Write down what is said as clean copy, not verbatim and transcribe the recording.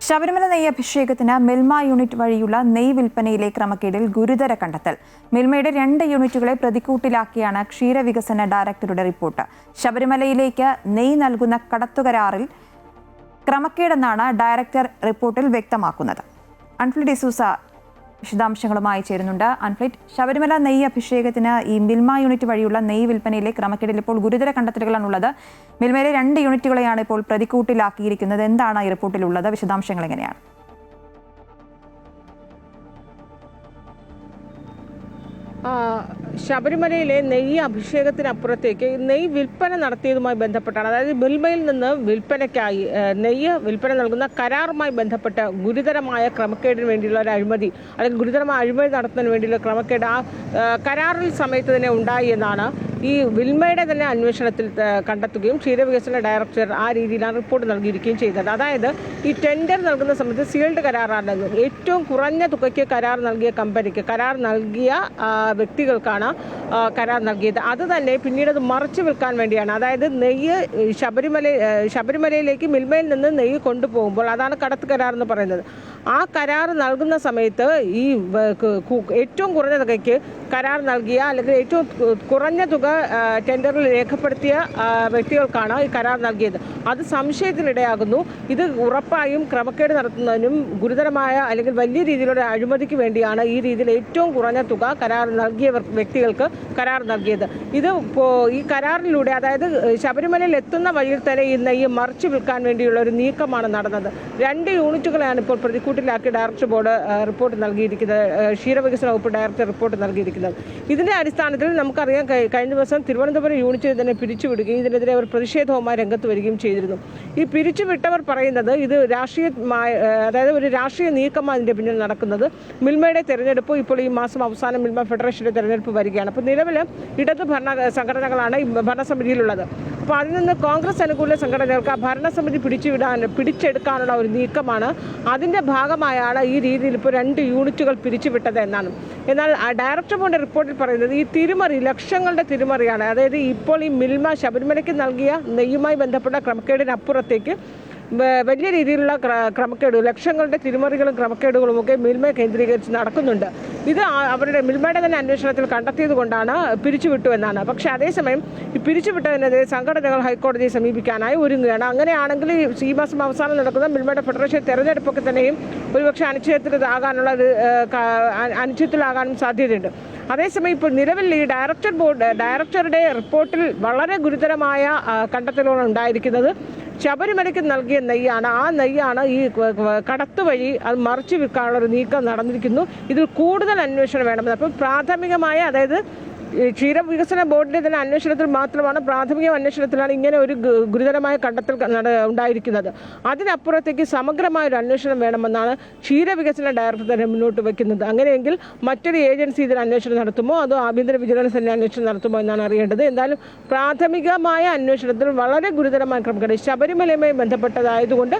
ശബരിമല നെയ്യ് അഭിഷേകത്തിന് മിൽമ യൂണിറ്റ് വഴിയുള്ള നെയ്യ് വിൽപ്പനയിലെ ക്രമക്കേടിൽ ഗുരുതര കണ്ടെത്തൽ. മിൽമയുടെ 2 യൂണിറ്റുകളെ പ്രതിക്കൂട്ടിലാക്കിയാണ് ക്ഷീരവികസന ഡയറക്ടറുടെ റിപ്പോർട്ട്. ശബരിമലയിലേക്ക് നെയ്യ് നൽകുന്ന കടത്തുകരാറിൽ ക്രമക്കേടെന്നാണ് ഡയറക്ടർ റിപ്പോർട്ടിൽ വ്യക്തമാക്കുന്നത്. അൺഫ്ലിറ്റ് ഡിസൂസ വിശദാംശങ്ങളുമായി ചേരുന്നുണ്ട്. അൺഫ്ലിറ്റ്, ശബരിമല നെയ്യ് അഭിഷേകത്തിന് ഈ മിൽമ യൂണിറ്റ് വഴിയുള്ള നെയ്യ് വിൽപ്പനയിലെ ക്രമക്കേടിൽ ഇപ്പോൾ ഗുരുതര കണ്ടെത്തലുകളാണുള്ളത്. മിൽമയിലെ 2 യൂണിറ്റുകളെയാണ് ഇപ്പോൾ പ്രതിക്കൂട്ടിലാക്കിയിരിക്കുന്നത്. എന്താണ് ഈ റിപ്പോർട്ടിലുള്ളത്? വിശദാംശങ്ങൾ എങ്ങനെയാണ്? ശബരിമലയിലെ നെയ്യ് അഭിഷേകത്തിനപ്പുറത്തേക്ക് നെയ്യ് വിൽപ്പന നടത്തിയതുമായി ബന്ധപ്പെട്ടാണ്, അതായത് മിൽമയിൽ നിന്ന് വിൽപ്പനയ്ക്കായി നെയ്യ് വിൽപ്പന നൽകുന്ന കരാറുമായി ബന്ധപ്പെട്ട ഗുരുതരമായ ക്രമക്കേടിന് വേണ്ടിയുള്ള ഒരു അഴിമതി, അല്ലെങ്കിൽ ഗുരുതരമായ അഴിമതി നടത്തുന്നതിന് വേണ്ടിയുള്ള ക്രമക്കേട് ആ കരാറിൽ സമയത്ത് തന്നെ ഉണ്ടായി എന്നാണ് ഈ മിൽമയുടെ തന്നെ അന്വേഷണത്തിൽ കണ്ടെത്തുകയും ക്ഷീരവികസന ഡയറക്ടർ ആ രീതിയിലാണ് റിപ്പോർട്ട് നൽകിയിരിക്കുകയും ചെയ്തത്. അതായത് ഈ ടെൻഡർ നൽകുന്ന സമയത്ത് സീൽഡ് കരാറാണ് ഏറ്റവും കുറഞ്ഞ തുകയ്ക്ക് കരാർ നൽകിയ കമ്പനിക്ക്, കരാർ നൽകിയ വ്യക്തികൾക്കാണ് കരാർ നൽകിയത്. അത് തന്നെ പിന്നീട് അത് മറച്ചു വിൽക്കാൻ വേണ്ടിയാണ്. അതായത് നെയ്യ് ശബരിമലയിലേക്ക് മിൽമയിൽ നിന്ന് നെയ്യ് കൊണ്ടുപോകുമ്പോൾ, അതാണ് കടത്ത് കരാർ എന്ന് പറയുന്നത്. ആ കരാർ നൽകുന്ന സമയത്ത് ഈ ഏറ്റവും കുറഞ്ഞ തുകയ്ക്ക് കരാർ നൽകിയ, അല്ലെങ്കിൽ ഏറ്റവും കുറഞ്ഞ തുക ടെൻഡറിൽ രേഖപ്പെടുത്തിയ വ്യക്തികൾക്കാണ് ഈ കരാർ നൽകിയത്. അത് സംശയത്തിനിടയാകുന്നു. ഇത് ഉറപ്പായും ക്രമക്കേട് നടത്തുന്നതിനും ഗുരുതരമായ അല്ലെങ്കിൽ വലിയ രീതിയിലുള്ള അഴിമതിക്ക് വേണ്ടിയാണ് ഈ രീതിയിൽ ഏറ്റവും കുറഞ്ഞ തുക കരാർ നൽകിയ വ്യക്തികൾക്ക് കരാർ നൽകിയത്. ഇത് ഈ കരാറിലൂടെ, അതായത് ശബരിമലയിൽ എത്തുന്ന വഴിയിൽ തന്നെ ഈ നെയ്യ് മറിച്ചു വിൽക്കാൻ വേണ്ടിയുള്ള ഒരു നീക്കമാണ് നടന്നത്. 2 യൂണിറ്റുകളെയാണ് ഇപ്പോൾ പ്രതിക്കൂട്ടിലാക്കി ഡയറക്ടർ ബോർഡ് റിപ്പോർട്ട് നൽകിയിരിക്കുന്നത്, ക്ഷീരവികസന വകുപ്പ് ഡയറക്ടർ റിപ്പോർട്ട് നൽകിയിരിക്കുന്നത്. ഇതിന്റെ അടിസ്ഥാനത്തിൽ നമുക്കറിയാം, കഴിഞ്ഞ ദിവസം തിരുവനന്തപുരം യൂണിറ്റിൽ തന്നെ പിരിച്ചുവിടുകയും ഇതിനെതിരെ അവർ പ്രതിഷേധവുമായി രംഗത്ത് വരികയും ചെയ്തിരുന്നു. ഈ പിരിച്ചുവിട്ടവർ പറയുന്നത് ഇത് അതായത് ഒരു രാഷ്ട്രീയ നീക്കമാണ് ഇതിന്റെ പിന്നിൽ നടക്കുന്നത്. മിൽമയുടെ തെരഞ്ഞെടുപ്പ് ഇപ്പോൾ ഈ മാസം അവസാനം മിൽമ ഫെഡറേഷന്റെ തെരഞ്ഞെടുപ്പ് വരികയാണ്. അപ്പോൾ നിലവിൽ ഇടത് സംഘടനകളാണ് ഈ ഭരണസമിതിയിലുള്ളത്. അപ്പോൾ അതിൽ നിന്ന് കോൺഗ്രസ് അനുകൂല സംഘടനകൾക്ക് ആ ഭരണസമിതി പിടിച്ചെടുക്കാനുള്ള ഒരു നീക്കമാണ്. അതിൻ്റെ ഭാഗമായാണ് ഈ രീതിയിൽ ഇപ്പോൾ 2 യൂണിറ്റുകൾ പിരിച്ചുവിട്ടത് എന്നാണ്. എന്നാൽ ആ ഡയറക്ടർ ബോർഡ് റിപ്പോർട്ടിൽ പറയുന്നത് ഈ തിരിമറി ലക്ഷങ്ങളുടെ തിരിമറിയാണ്. അതായത് ഇപ്പോൾ ഈ മിൽമ ശബരിമലയ്ക്ക് നൽകിയ നെയ്യുമായി ബന്ധപ്പെട്ട ക്രമക്കേടിനപ്പുറത്തേക്ക് വലിയ രീതിയിലുള്ള ക്രമക്കേട്, ലക്ഷങ്ങളുടെ തിരിമറികളും ക്രമക്കേടുകളും ഒക്കെ മിൽമയെ കേന്ദ്രീകരിച്ച് നടക്കുന്നുണ്ട്. ഇത് അവരുടെ മിൽമയുടെ തന്നെ അന്വേഷണത്തിൽ കണ്ടെത്തിയത് കൊണ്ടാണ് പിരിച്ചുവിട്ടു എന്നാണ്. പക്ഷേ അതേസമയം ഈ പിരിച്ചുവിട്ടതിനെതിരെ സംഘടനകൾ ഹൈക്കോടതിയെ സമീപിക്കാനായി ഒരുങ്ങുകയാണ്. അങ്ങനെയാണെങ്കിൽ ഈ മാസം അവസാനം നടക്കുന്ന മിൽമയുടെ ഫെഡറേഷൻ തെരഞ്ഞെടുപ്പൊക്കെ തന്നെയും ഒരുപക്ഷെ അനിശ്ചിതത്തിലാകാനും സാധ്യതയുണ്ട്. അതേസമയം ഇപ്പോൾ നിലവിൽ ഈ ഡയറക്ടറുടെ റിപ്പോർട്ടിൽ വളരെ ഗുരുതരമായ കണ്ടെത്തലുകൾ ഉണ്ടായിരിക്കുന്നത്. ശബരിമലയ്ക്ക് നൽകിയ നെയ്യാണ്, ആ നെയ്യാണ് ഈ കടത്ത് വഴി അത് മറിച്ചു വിൽക്കാനുള്ള ഒരു നീക്കം നടന്നിരിക്കുന്നു. ഇതിൽ കൂടുതൽ അന്വേഷണം വേണമെന്ന്. അപ്പോൾ പ്രാഥമികമായ, അതായത് ക്ഷീരവികസന ബോർഡിന്റെ തന്നെ അന്വേഷണത്തിൽ മാത്രമാണ്, പ്രാഥമിക അന്വേഷണത്തിലാണ് ഇങ്ങനെ ഒരു ഗുരുതരമായ കണ്ടെത്തൽ ഉണ്ടായിരിക്കുന്നത്. അതിനപ്പുറത്തേക്ക് സമഗ്രമായ ഒരു അന്വേഷണം വേണമെന്നാണ് ക്ഷീരവികസന ഡയറക്ടർ തന്നെ മുന്നോട്ട് വയ്ക്കുന്നത്. അങ്ങനെയെങ്കിൽ മറ്റൊരു ഏജൻസി ഇതിന് അന്വേഷണം നടത്തുമോ അതോ ആഭ്യന്തര വിജിലൻസ് തന്നെ അന്വേഷണം നടത്തുമോ എന്നാണ് അറിയേണ്ടത്. എന്തായാലും പ്രാഥമികമായ അന്വേഷണത്തിൽ വളരെ ഗുരുതരമായ ക്രമക്കേട് ശബരിമലയുമായി ബന്ധപ്പെട്ടതായതുകൊണ്ട്